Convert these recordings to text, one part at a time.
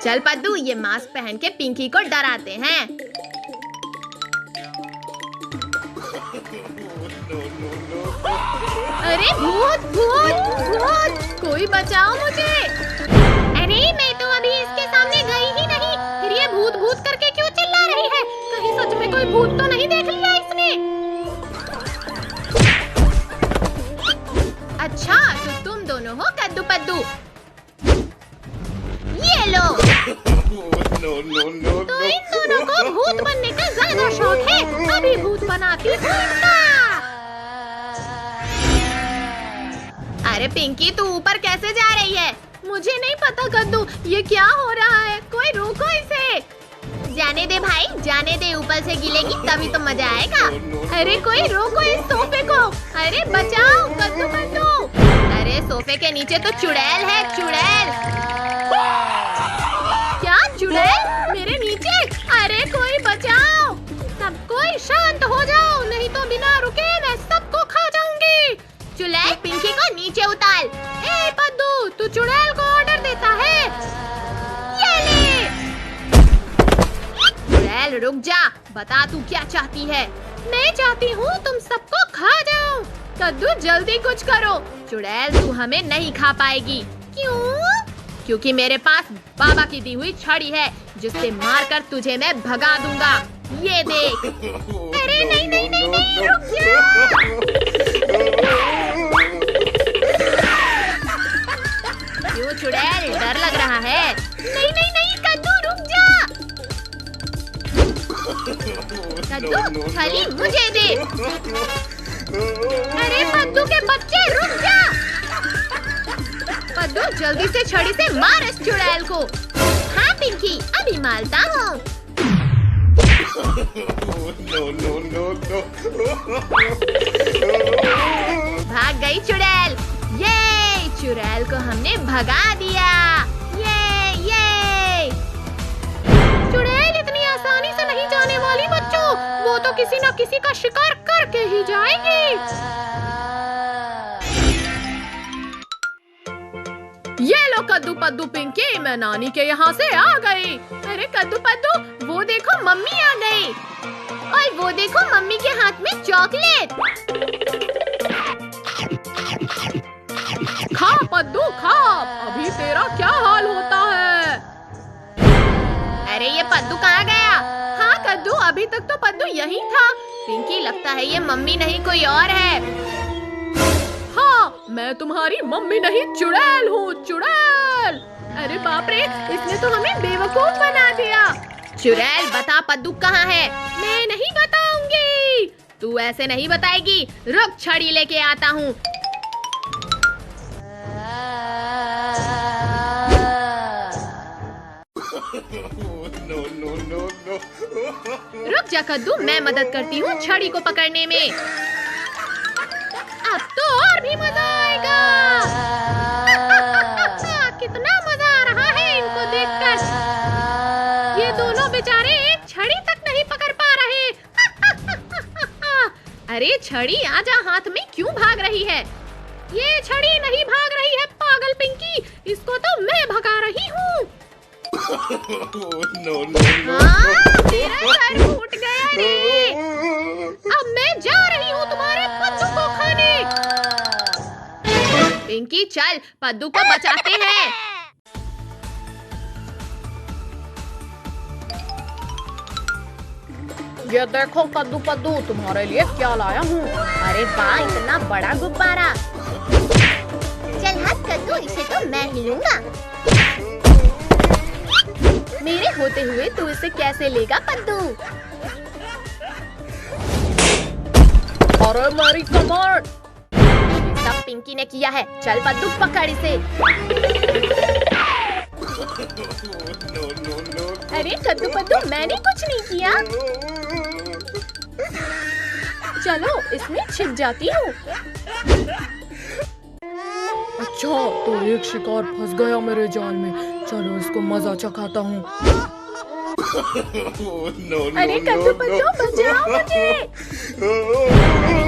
चल पद्दू, ये मास्क पहन के पिंकी को डराते हैं। अरे भूत भूत भूत, कोई बचाओ मुझे। अरे मैं तो अभी इसके सामने गई ही नहीं, फिर ये भूत भूत करके क्यों चिल्ला रही है? कहीं सच में कोई भूत तो नहीं देख लिया इसने? अच्छा, तो तुम दोनों हो कद्दू पद्दू। ये लो। तो इन दोनों को भूत बनने का ज्यादा शौक है, अभी भूत बनाती हूँ इनका। अरे पिंकी, तू ऊपर कैसे जा रही है? मुझे नहीं पता कद्दू, ये क्या हो रहा है? कोई रोको इसे। जाने दे भाई, जाने दे, ऊपर से गिलेगी तभी तो मजा आएगा। अरे कोई रोको इस सोफे को। अरे बचाओ कद्दू कद्दू। अरे सोफे के नीचे तो चुड़ैल है, चुड़ैल। क्या चुड़ैल मेरे नीचे? अरे कोई बचाओ। सब कोई शांत हो जाओ, नहीं तो बिना रुके मैं सबको खा जाऊंगी। चुड़ैल, पिंकी को नीचे उतार। ए पद्दू, तू चुड़ैल को ऑर्डर देता है? ये ले। चुड़ैल रुक जा, बता तू क्या चाहती है? मैं चाहती हूँ तुम सबको खा जाऊं। कद्दू जल्दी कुछ करो। चुड़ैल, तू हमें नहीं खा पाएगी। क्यों? क्योंकि मेरे पास बाबा की दी हुई छड़ी है, जिससे मारकर तुझे मैं भगा दूंगा। ये देख। अरे नहीं नहीं नहीं नहीं, रुक जा। क्यों चुड़ैल, डर लग रहा है? नहीं नहीं नहीं कद्दू, रुक जा। कद्दू, छड़ी मुझे दे। अरे पद्दू के बच्चे, रुक जा। पद्दू जल्दी से छड़ी से मार इस चुड़ैल को। हाँ पिंकी, अभी मारता हूँ। भाग गई चुड़ैल। ये चुड़ैल को हमने भगा दिया। ये चुड़ैल इतनी आसानी से नहीं जाने वाली बच्चों, वो तो किसी न किसी का शिकार करके ही जाएगी। ये लो कद्दू पद्दू पिंकी, मैं नानी के यहाँ से आ गई। अरे कद्दू पद्दू, वो देखो मम्मी आ गई। और वो देखो मम्मी के हाथ में चॉकलेट। खा पद्दू खा, अभी तेरा क्या हाल होता है? अरे ये पद्दू कहाँ गया? हाँ कद्दू, अभी तक तो पद्दू यही था। पिंकी, लगता है ये मम्मी नहीं कोई और है। हाँ, मैं तुम्हारी मम्मी नहीं, चुड़ैल हूँ, चुड़ैल। अरे बाप रे, इसने तो हमें बेवकूफ बना दिया। चुड़ैल, बता पद्दू कहाँ है? मैं नहीं बताऊंगी। तू ऐसे नहीं बताएगी, रुक छड़ी लेके आता हूँ। रुक जा कद्दू, मैं मदद करती हूँ छड़ी को पकड़ने में। अब तो और भी मजा आएगा। कितना मजा आ रहा है इनको देखकर। ये दोनों बेचारे एक छड़ी तक नहीं पकड़ पा रहे। अरे छड़ी, आजा, हाथ में क्यों भाग रही है? ये छड़ी नहीं भाग रही है पागल पिंकी, इसको तो मैं भगा रही हूँ। मेरा सर फूट गया रे। अब मैं जा रही हूँ तुम्हारे पद्दू को खाने। पिंकी चल, पद्दू को बचाते हैं। ये देखो कद्दू पद्दू, तुम्हारे लिए क्या लाया हूँ। अरे वाह, इतना बड़ा गुब्बारा। चल हट कद्दू, इसे तो मैं ही लूंगा। मेरे होते हुए तू इसे कैसे लेगा पद्दू? अरे मेरी कमर। सब पिंकी ने किया है। चल पद्दू, पकड़ इसे। अरे कद्दू पद्दू, मैंने कुछ नहीं किया। चलो इसमें छिप जाती हूँ। अच्छा, तो एक शिकार फंस गया मेरे जाल में। चलो इसको मजा चखाता हूँ। अरे कद्दू पद्दू, बचाओ मुझे।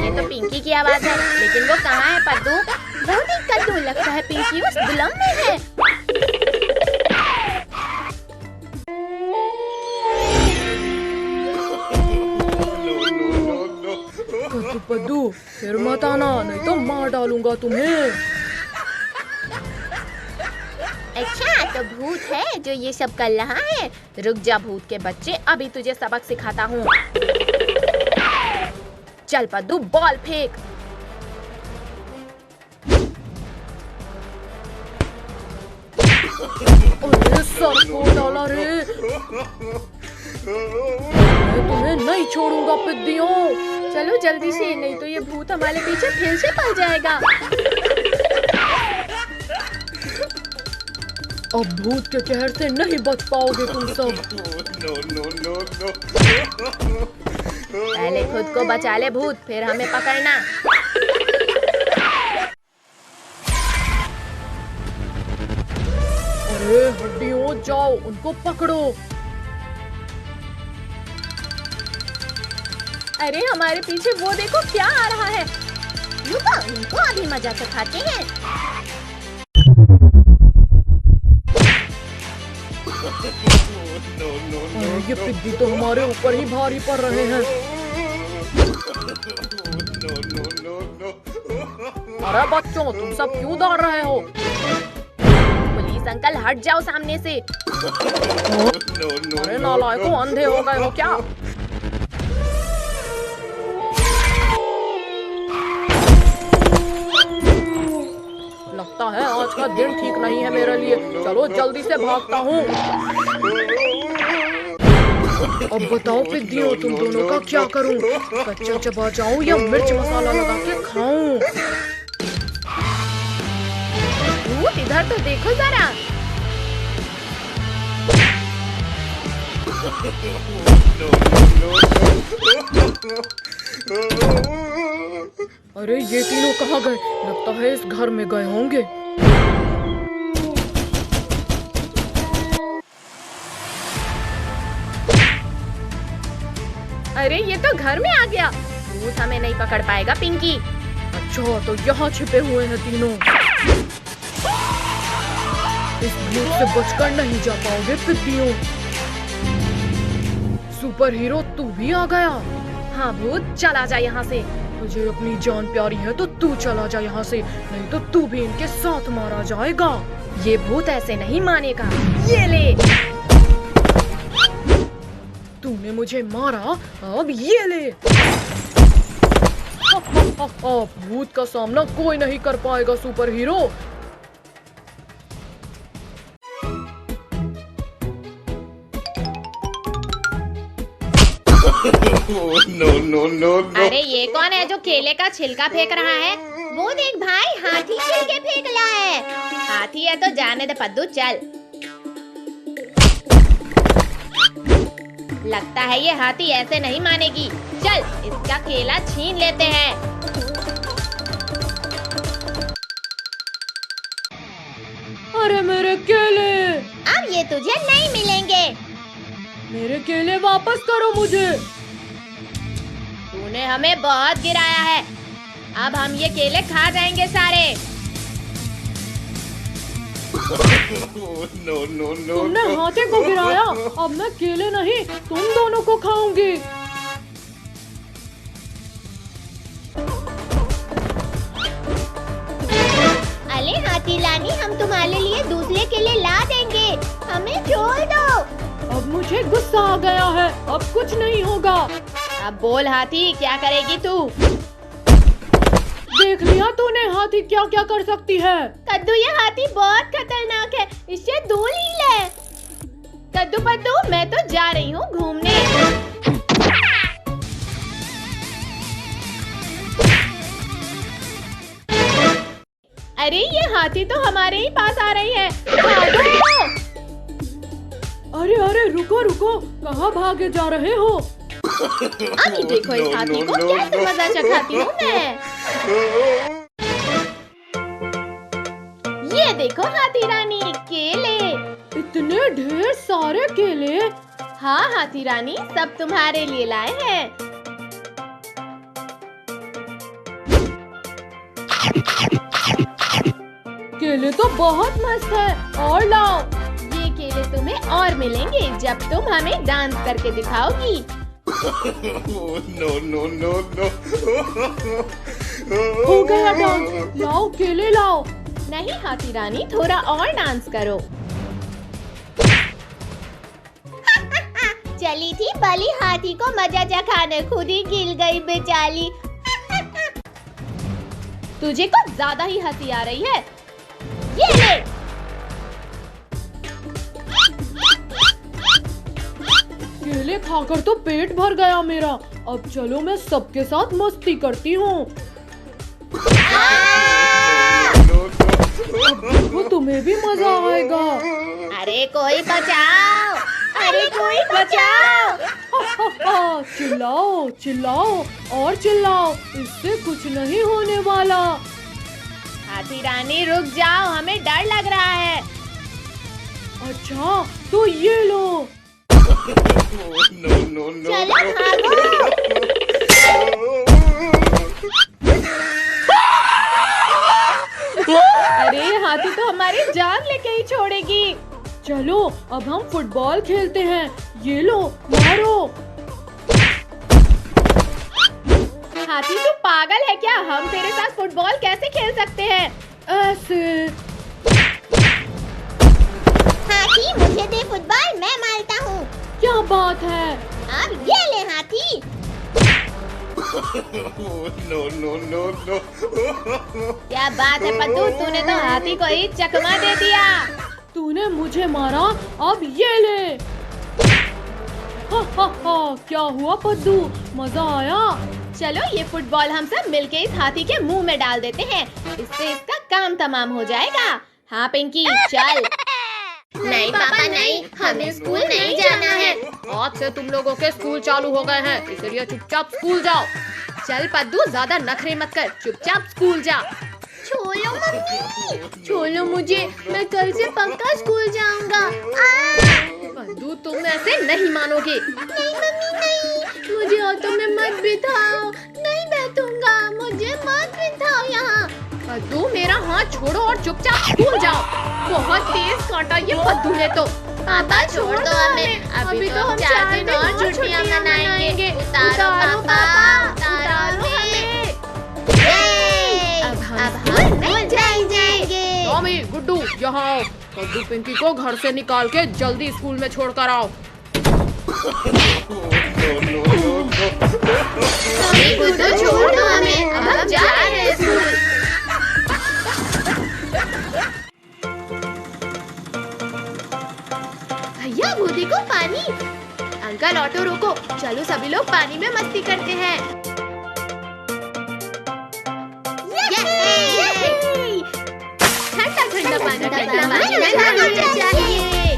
ये तो पिंकी की आवाज है, लेकिन वो कहाँ है पद्दू? वो नहीं कद्दू, लगता है पिंकी उस दुलम में है। कद्दू, फिर मत आना नहीं तो मार डालूंगा तुम्हें। अच्छा तो भूत है जो ये सब कर रहा है। रुक जा भूत के बच्चे, अभी तुझे सबक सिखाता हूँ। चल पद्दू बॉल फेंक। अरे सर फोड़ डाला रे। मैं तुम्हें नहीं छोड़ूंगा पिद्दियों। चलो जल्दी से, नहीं तो ये भूत हमारे पीछे फिर से पड़ जाएगा। अब भूत के कहर से नहीं बच पाओगे तुम सब। पहले खुद को बचा ले भूत, फिर हमें पकड़ना। अरे हड्डियों जाओ, उनको पकड़ो। अरे हमारे पीछे वो देखो क्या आ रहा है। रुको, इनको अभी मजा सिखाते हैं। ये पिद्दी तो हमारे ऊपर ही भारी पड़ रहे हैं। अरे बच्चों, तुम सब क्यों दौड़ रहे हो? पुलिस अंकल हट जाओ सामने से। अरे नालायकों, अंधे हो गए हो क्या? लगता है आज का दिन ठीक नहीं है मेरे लिए। चलो जल्दी से भागता हूँ। अब बताओ पिद्दियों, तुम दोनों का क्या करूं? कच्चा चबा जाऊं या मिर्च मसाला लगा के खाऊं? भूत इधर तो देखो जरा। अरे ये तीनों कहाँ गए? लगता है इस घर में गए होंगे। अरे ये तो घर में आ गया। भूत हमें नहीं पकड़ पाएगा पिंकी। अच्छा तो यहाँ छिपे हुए हैं तीनों। इस भूत से बचकर नहीं जा पाओगे पिद्दियों। सुपर हीरो तू भी आ गया। हाँ भूत, चला जा यहाँ से। तुझे अपनी जान प्यारी है तो तू चला जा यहाँ से, नहीं तो तू भी इनके साथ मारा जाएगा। ये भूत ऐसे नहीं मानेगा। ये ले। तूने मुझे मारा, अब ये ले। भूत का सामना कोई नहीं कर पाएगा सुपर हीरो। No. अरे ये कौन है जो केले का छिलका फेंक रहा है? वो देख भाई, हाथी छिलके फेंक रहा है। हाथी है तो जाने दे पद्दू, चल। लगता है ये हाथी ऐसे नहीं मानेगी। चल इसका केला छीन लेते हैं। अरे मेरे केले! अब ये तुझे नहीं मिलेंगे। मेरे केले वापस करो मुझे। तूने हमें बहुत गिराया है, अब हम ये केले खा जाएंगे सारे। No. तुमने हाथी को गिराया, अब मैं केले नहीं तुम दोनों को खाऊंगी। अरे हाथी रानी, हम तुम्हारे लिए दूसरे केले ला देंगे, हमें छोड़ दो। अब मुझे गुस्सा आ गया है, अब कुछ नहीं होगा। अब बोल हाथी, क्या करेगी तू? देख लिया तूने हाथी क्या क्या कर सकती है। कद्दू, ये हाथी बहुत खतरनाक है, इससे दूर ही ले। कद्दू पद्दू, मैं तो जा रही हूँ घूमने। अरे ये हाथी तो हमारे ही पास आ रही है। भागो! अरे रुको, कहाँ भागे जा रहे हो? अभी देखो इस हाथी को कैसे मजा चखाती हूँ मैं। ये देखो हाथी रानी, केले। इतने ढेर सारे केले? हाँ हाथी रानी, सब तुम्हारे लिए लाए हैं। केले तो बहुत मस्त है, और लाओ। ये केले तुम्हें और मिलेंगे जब तुम हमें डांस करके दिखाओगी। No, no, no, no. हो गया डांस, लाओ केले लाओ। नहीं हाथी रानी, थोड़ा और डांस करो। चली थी बली हाथी को मजा चखाने, खुद ही गिर गई बेचारी। तुझे कुछ ज्यादा ही हंसी आ रही है। ये ले। केले खाकर तो पेट भर गया मेरा। अब चलो मैं सबके साथ मस्ती करती हूँ। वो तुम्हें भी मजा आएगा। अरे कोई बचाओ, अरे कोई बचाओ। चिल्लाओ चिल्लाओ और चिल्लाओ, इससे कुछ नहीं होने वाला। हाथी रानी रुक जाओ, हमें डर लग रहा है। अच्छा तो ये लो। No, no, no. चलो भागो। अरे हाथी तो हमारी जान लेके ही छोड़ेगी। चलो अब हम फुटबॉल खेलते हैं। ये लो मारो। हाथी तू पागल है क्या? हम तेरे साथ फुटबॉल कैसे खेल सकते हैं? ऐसे। हाथी मुझे दे फुटबॉल, मैं मारता हूँ। क्या बात है? अब ये ले हाथी। No, no, no, no. क्या बात है पद्दू, तूने तो हाथी को ही चकमा दे दिया। तूने मुझे मारा, अब ये ले। हा, क्या हुआ पद्दू, मजा आया? चलो ये फुटबॉल हम सब मिलके इस हाथी के मुंह में डाल देते हैं, इससे इसका काम तमाम हो जाएगा। हाँ पिंकी चल। नहीं पापा नहीं, हमें स्कूल नहीं जाना है। आज से तुम लोगों के स्कूल चालू हो गए हैं, इसलिए चुपचाप स्कूल जाओ। चल पद्दू ज्यादा नखरे मत कर, चुपचाप स्कूल जा। छोड़ो मम्मी, छोड़ो मुझे, मैं कल से पक्का स्कूल जाऊंगा। पद्दू तुम ऐसे नहीं मानोगे। नहीं मम्मी नहीं, मुझे ऑटो में मत बिठाओ, नहीं बैठूंगा, मुझे मत बिठाओ यहाँ। पद्दू मेरा हाथ छोड़ो और चुपचाप स्कूल जाओ। बहुत तेज काटा ये पद्दू ने तो। पापा छोड़ दो हमें, अभी तो हम 4 दिन और छुट्टियां मनाएंगे। उतारो पापा, उतारो हमें। अब हम नहीं जाएंगे। टॉमी, गुड्डू यहाँ आओ। पद्दू पिंकी को घर से निकाल के जल्दी स्कूल में छोड़ कर आओ। टॉमी गुड्डू छोड़ दो हमें, अब हम जा रहे हैं स्कूल। भैया गोदी को पानी। अंकल ऑटो रोको, चलो सभी लोग पानी में मस्ती करते हैं। ठंडा पानी चाहिए।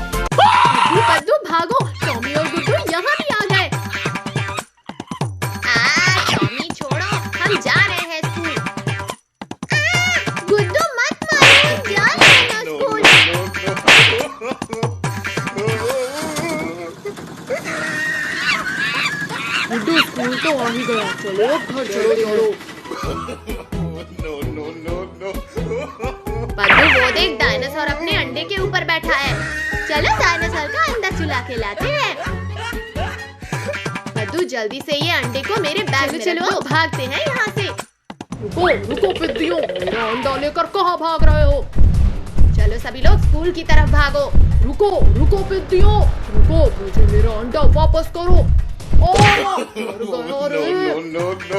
पद्दू भागो, टॉमी और गुड्डू यहाँ भी आ गए। टॉमी छोड़ो, हम जा रहे हैं स्कूल। गुड्डू मत मारो, जा रहे हैं स्कूल। गुड्डू स्कूल तो आ ही गया, चलो घर चलो। No, no, no, no. पद्दू वो देख, डायनासोर अपने अंडे के ऊपर बैठा है। चलो डायनासोर का अंडा चुला के लाते हैं। पद्दू जल्दी से ये अंडे को मेरे बैग में रख दो, भागते हैं यहाँ से। रुको रुको पिद्दियों, मेरा अंडा लेकर कहाँ भाग रहे हो? चलो सभी लोग स्कूल की तरफ भागो। रुको रुको पिद्दियों, रुको, मुझे मेरा अंडा वापस करो। No, no, no, no.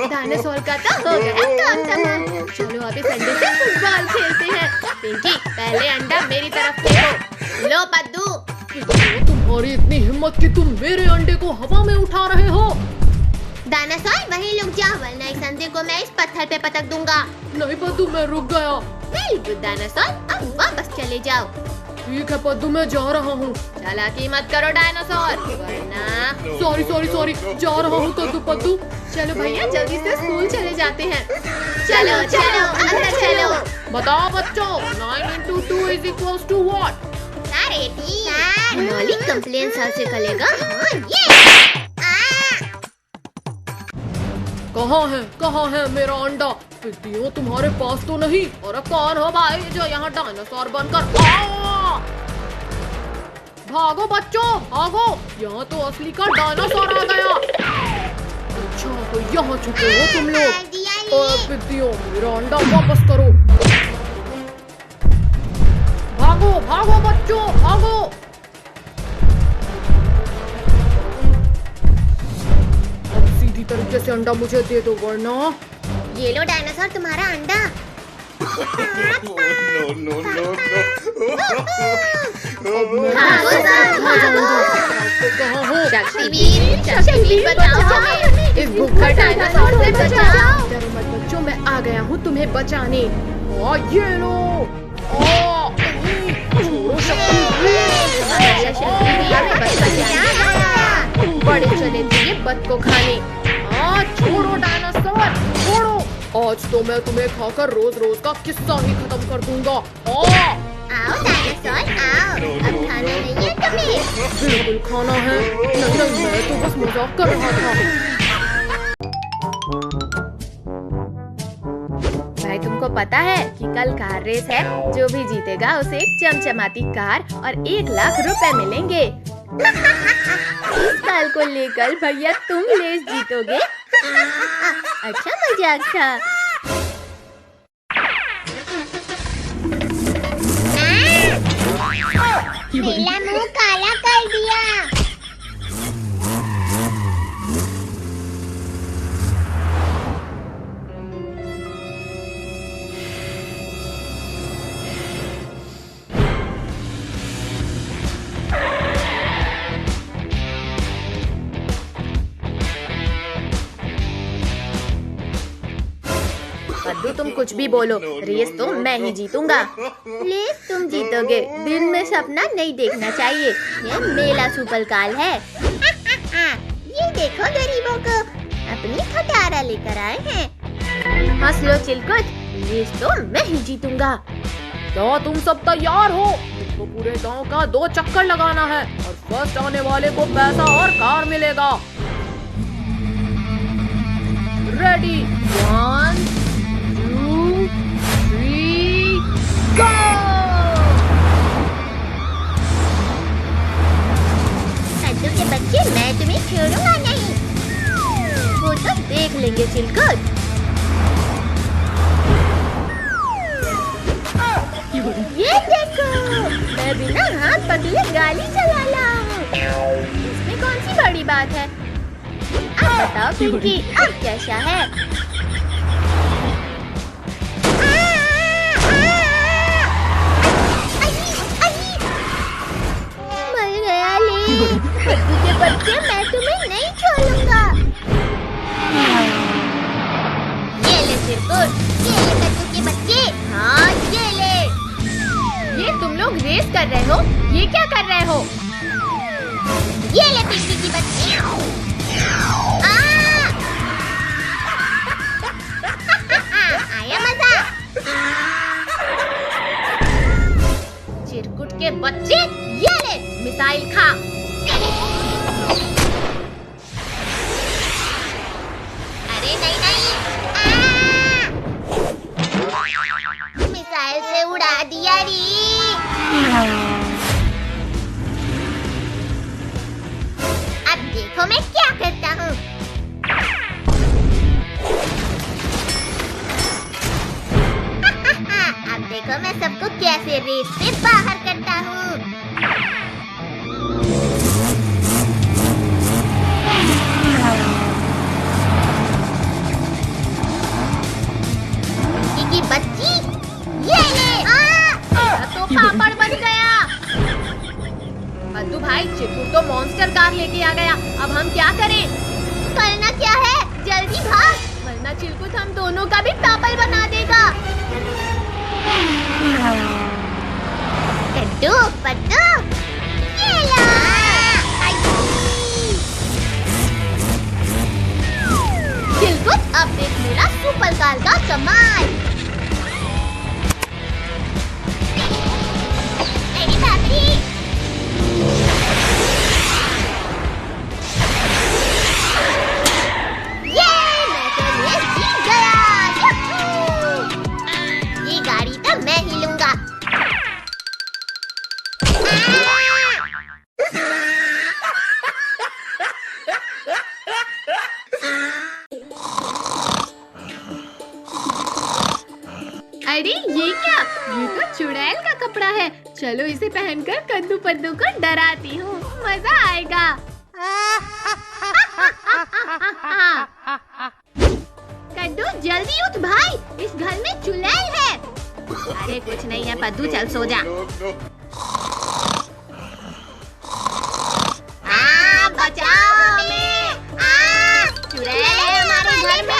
Dinosaur का तो हो गया काम तमाम। चलो अभी अंडे से फुटबॉल खेलते हैं। पिंकी पहले अंडा मेरी तरफ फेंको। लो पद्दू। पिद्दियों, तुम्हारी इतनी हिम्मत कि तुम मेरे अंडे को हवा में उठा रहे हो? डायनासोर वहीं रुक जा, वरना इस अंडे को मैं इस पत्थर पे पटक दूंगा। नहीं पद्दू, मैं रुक गया। वेरी गुड डायनासोर, अब वापस चले जाओ। ठीक है पद्दू, मैं जा रहा हूँ। चालाकी मत करो डायनासोर, वरना। सॉरी, जा रहा हूँ पद्दू। चलो भैया जल्दी से स्कूल चले जाते हैं। चलो चलो अंदर चलो। बताओ बच्चों, 9 into 2 is what? अरे ठीक। मौलिक कंप्लेन सर से करेगा। हाँ ये। कहाँ है मेरा अंडा? पिद्दियों तुम्हारे पास तो नहीं। और कौन हो भाई जो यहाँ डायनासोर बनकर भागो। भागो बच्चों भागो, यहाँ तो असली का डायनासोर आ गया। अच्छा तो यहाँ छुपे हो तुम लोग। और पिद्दियों मेरा अंडा वापस करो। भागो भागो बच्चों भागो। अब सीधी तरीके से अंडा मुझे दे दो वरना। ये लो डायनासोर तुम्हारा अंडा। No, no, no, कहाँ हो? शक्तिवीर बचाओ हमें, इस भूखा डायनासोर से बचाओ। डरो मत बच्चों, मैं आ गया हूँ तुम्हें बचाने। ये लो। छोड़ो शक्तिवीर। बड़े चले थे ये बद को खाने। छोड़ो डायनासोर छोड़ो। आज तो मैं तुम्हें खाकर रोज रोज का किस्सा ही खत्म कर दूंगा। आओ डायनासोर आओ, अब खाना नहीं है तुम्हें? बिल्कुल खाना है। नहीं मैं तो बस मजाक कर रहा था। भाई तुमको पता है कि कल कार रेस है, जो भी जीतेगा उसे एक चमचमाती कार और 1 लाख रुपए मिलेंगे। इस साल को लेकर भैया तुम रेस जीतोगे। अच्छा मजाक था। मेरा मुंह काला कर दिया। कद्दू तुम कुछ भी बोलो, रेस तो मैं ही जीतूंगा। रेस तुम जीतोगे, दिन में सपना नहीं देखना चाहिए। ये मेला सुपर काल है। ये देखो गरीबों को, अपनी खटारा लेकर आए हैं। हंस लो चिलकुट, रेस तो मैं ही जीतूंगा। क्या तुम सब तैयार हो? तो पूरे गांव का 2 चक्कर लगाना है और फर्स्ट आने वाले को पैसा और कार मिलेगा। रेडी 1 2 3 गो। कद्दू के बच्चे, मैं तुम्हें छोड़ूंगा नहीं। वो तो देख लेंगे चिलकुट। ये देखो, मैं बिना हाथ पकड़े गाड़ी चला रहा हूँ। इसमें कौन सी बड़ी बात है? अब बताओ पिंकी, अब कैसा है? मर गया ले। कद्दू के बच्चे, मैं तुम्हें नहीं छोड़ूंगा। ये ले चिरकुट, ये ले कद्दू के बच्चे। हाँ ये ले। ये तुम लोग रेस कर रहे हो? ये क्या कर रहे हो? ये ले पिंकी की बच्ची। आया मजा। चिरकुट के बच्चे, ये ले मिसाइल खा। अरे नहीं नहीं। मिसाइल से उड़ा दिया री। अब देखो मैं क्या करता हूँ। अब देखो मैं सबको कैसे रेस से बाहर करता हूँ। की बच्ची, ये ले। तो पापड़ बन गया। कद्दू भाई, चिरकुट तो मॉन्स्टर कार लेके आ गया। अब हम क्या करें? करना क्या है, जल्दी भाग, वरना चिरकुट हम दोनों का भी पापड़ बना देगा। कद्दू पद्दू, ये लो। चिरकुट, अब देख मेरा सुपर कार का कमाल। मेरी भाभी। ये मैं तो रेस जीत गया। यूहू! ये गाड़ी तो मैं ही लूंगा। चुड़ैल का कपड़ा है। चलो इसे पहनकर कद्दू पद्दू को डराती हूँ, मजा आएगा। कद्दू जल्दी उठ भाई, इस घर में चुड़ैल है। अरे कुछ नहीं है पद्दू, चल सो जा। बचाओ हमें, चुड़ैल है हमारे घर में।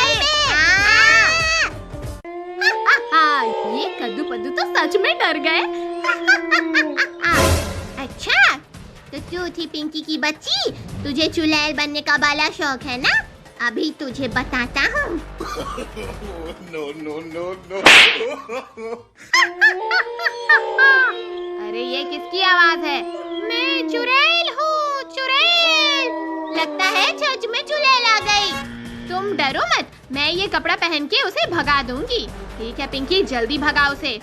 ये कद्दू पद्दू तो सच में डर गए। अच्छा, तो तू थी पिंकी की बच्ची, तुझे चुड़ैल बनने का बड़ा शौक है ना? अभी तुझे बताता हूँ। No, no, no, no. अरे ये किसकी आवाज है? मैं चुड़ैल हूँ, चुड़ैल। लगता है सच में चुड़ैल आ गई। तुम डरो मत, मैं ये कपड़ा पहन के उसे भगा दूंगी। ठीक है पिंकी, जल्दी भगा उसे।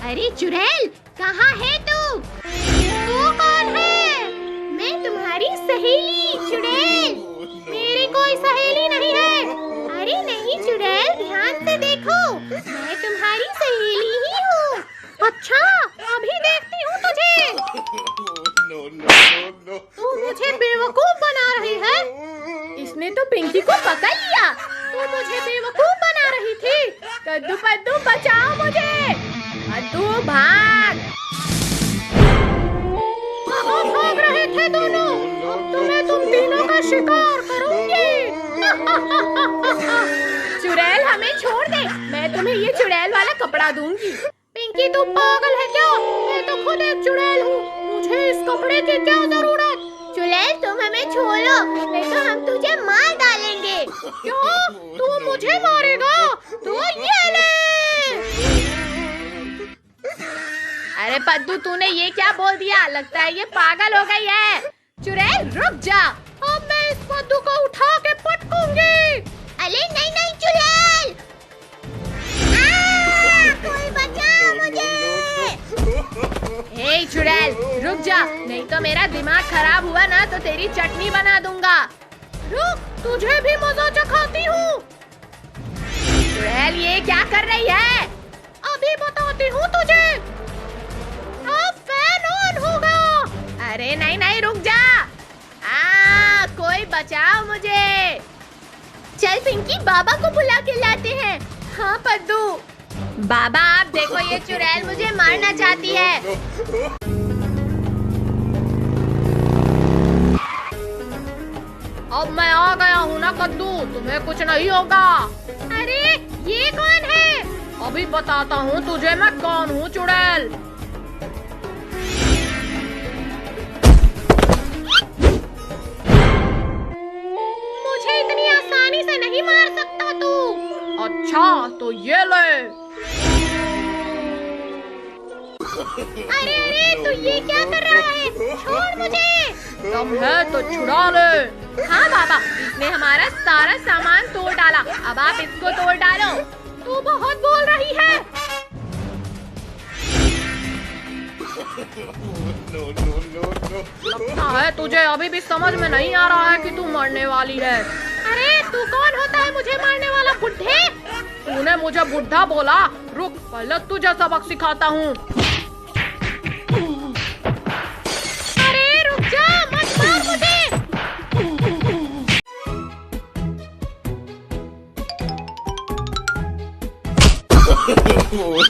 अरे चुड़ैल, कहाँ है तू? तू कौन है? मैं तुम्हारी सहेली चुड़ैल। मेरी कोई सहेली नहीं है। अरे नहीं चुड़ैल, ध्यान से देखो, मैं तुम्हारी सहेली ही हूँ। अच्छा, अभी देखती हूँ तुझे। No, no, no, no. तू मुझे बेवकूफ बना रही है। इसने तो पिंकी को पकड़ लिया। तू मुझे बेवकूफ बना रही थी। कद्दू पद्दू बचाओ मुझे। कद्दू भाग। कहाँ भाग रहे थे दोनों? अब तो मैं तुम तीनों का शिकार करूंगी। चुड़ैल हमें छोड़ दे, मैं तुम्हें ये चुड़ैल वाला कपड़ा दूंगी। पिंकी तू पागल है क्या? मैं तो खुद एक चुड़ैल हूँ, मुझे इस कपड़े की क्या जरूरत? चुड़ैल तुम हमें छोड़ो, नहीं तो हम तुझे मार डालेंगे। क्या? तू मुझे मारेगा? तो ये ले। अरे पद्दू, तूने ये क्या बोल दिया? लगता है ये पागल हो गई है। चुड़ैल रुक जा, अब मैं इस पद्दू को उठा के पटकूंगी। अरे नहीं नहीं चुड़ैल, कोई बचाओ मुझे। हे चुड़ैल रुक जा, नहीं तो मेरा दिमाग खराब हुआ ना तो तेरी चटनी बना दूंगा। रुक, तुझे भी मजा चखाती हूँ। चुड़ैल ये क्या कर रही है? अभी बताती हूँ तुझे। अब फैन ऑन होगा। अरे नहीं नहीं रुक जा, कोई बचाओ मुझे। चल पिंकी, बाबा को बुला के लाते हैं। हाँ पद्दू। बाबा आप देखो, ये चुड़ैल मुझे मारना चाहती है। अब मैं आ गया हूँ ना कद्दू, तुम्हें कुछ नहीं होगा। अरे ये कौन है? अभी बताता हूँ तुझे मैं कौन हूँ चुड़ैल। मुझे इतनी आसानी से नहीं मार सकता तू। अच्छा तो ये ले। अरे अरे तू ये क्या कर रहा है? छोड़ मुझे। दम है तो छुड़ा ले। हाँ बाबा, इसने हमारा सारा सामान तोड़ डाला, अब आप इसको तोड़ डालो। तू बहुत बोल रही है। No, no, no, no. लगता है तुझे अभी भी समझ में नहीं आ रहा है कि तू मरने वाली है। अरे तू कौन होता है मुझे मारने वाला बुड्ढे? तूने मुझे बुड्ढा बोला? रुक, पहले तुझे सबक सिखाता हूँ। अरे रुक जा, मत मार मुझे।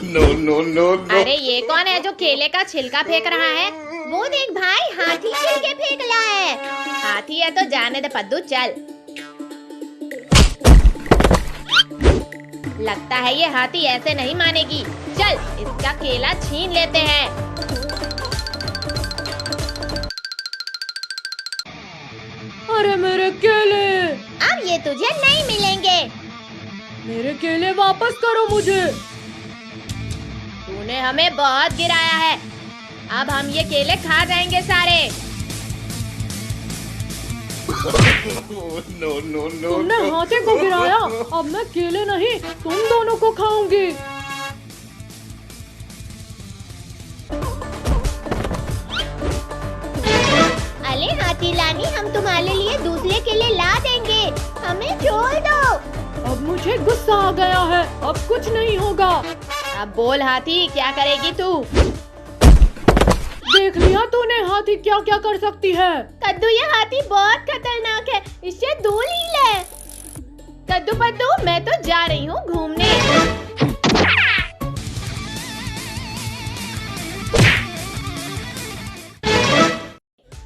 No, no, no, no. अरे ये कौन है जो केले का छिलका फेंक रहा है? वो देख भाई, हाथी छिलके फेंक रहा है। हाथी है तो जाने दे पद्दू, चल। लगता है ये हाथी ऐसे नहीं मानेगी। चल इसका केला छीन लेते हैं। अरे मेरे केले! अब ये तुझे नहीं मिलेंगे। मेरे केले वापस करो मुझे। तूने हमें बहुत गिराया है, अब हम ये केले खा जाएंगे सारे। No, no, no. तुमने हाथी को गिराया, अब मैं केले नहीं तुम दोनों को खाऊंगी। अरे हाथी रानी, हम तुम्हारे लिए दूसरे केले ला देंगे, हमें छोड़ दो। अब मुझे गुस्सा आ गया है, अब कुछ नहीं होगा। अब बोल हाथी, क्या करेगी तू? देख लिया तूने हाथी क्या क्या कर सकती है। कद्दू, ये हाथी बहुत खतरनाक है, इससे दूर ही ले। कद्दू पद्दू, मैं तो जा रही हूँ घूमने।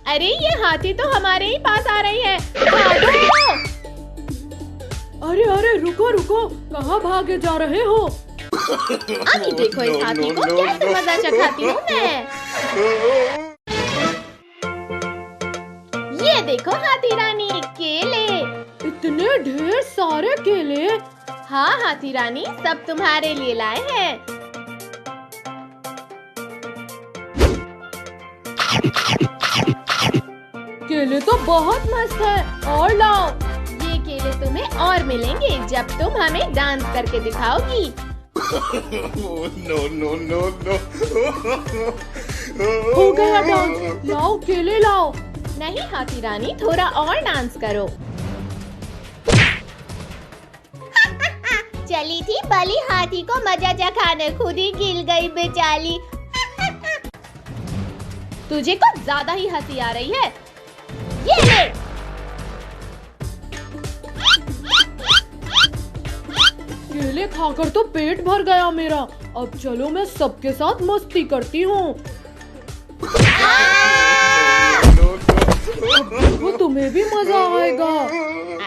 अरे ये हाथी तो हमारे ही पास आ रही है, भागो! अरे अरे रुको रुको, कहाँ भागे जा रहे हो? अभी देखो इस हाथी को कैसे मजा चखाती हूँ मैं। ये देखो हाथी रानी, केले। इतने ढेर सारे केले। हाँ हाथी रानी, सब तुम्हारे लिए लाए हैं। केले तो बहुत मस्त है, और लाओ। ये केले तुम्हें और मिलेंगे जब तुम हमें डांस करके दिखाओगी। No, no, no, no. हो गया डांस, लाओ केले लाओ। नहीं हाथी रानी, थोड़ा और डांस करो। चली थी बली हाथी को मजा चखाने, खुद ही गिर गई बेचारी। तुझे कुछ ज्यादा ही हंसी आ रही है। ये ले। केले खाकर तो पेट भर गया मेरा। अब चलो मैं सबके साथ मस्ती करती हूँ। वो तुम्हें भी मजा आएगा।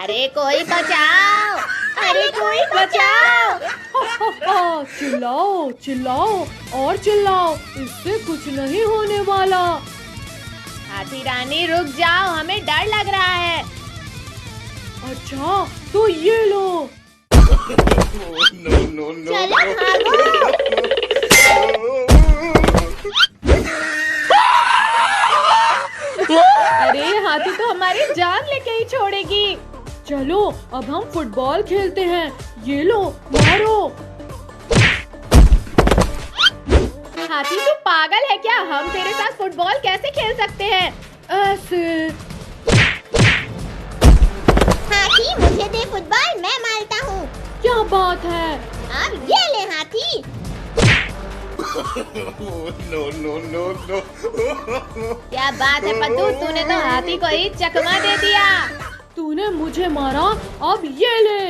अरे कोई बचाओ, अरे कोई बचाओ। चिल्लाओ चिल्लाओ और चिल्लाओ, इससे कुछ नहीं होने वाला। हाथी रानी रुक जाओ, हमें डर लग रहा है। अच्छा तो ये लो। No, no, no. चलो भागो। अरे हाथी तो हमारी जान लेके ही छोड़ेगी। चलो अब हम फुटबॉल खेलते हैं। ये लो, मारो। हाथी तू पागल है क्या? हम तेरे साथ फुटबॉल कैसे खेल सकते हैं? ऐसे। हाथी, मुझे दे फुटबॉल, मैं मारता हूँ। क्या बात है? अब ये ले हाथी। No, no, no, no. क्या बात है पद्दू, तूने तो हाथी को ही चकमा दे दिया। तूने मुझे मारा, अब ये ले।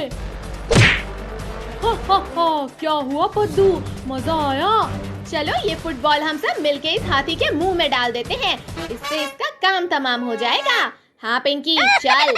हा, क्या हुआ पद्दू, मजा आया? चलो ये फुटबॉल हम सब मिलके इस हाथी के मुंह में डाल देते हैं, इससे इसका काम तमाम हो जाएगा। हाँ पिंकी, चल।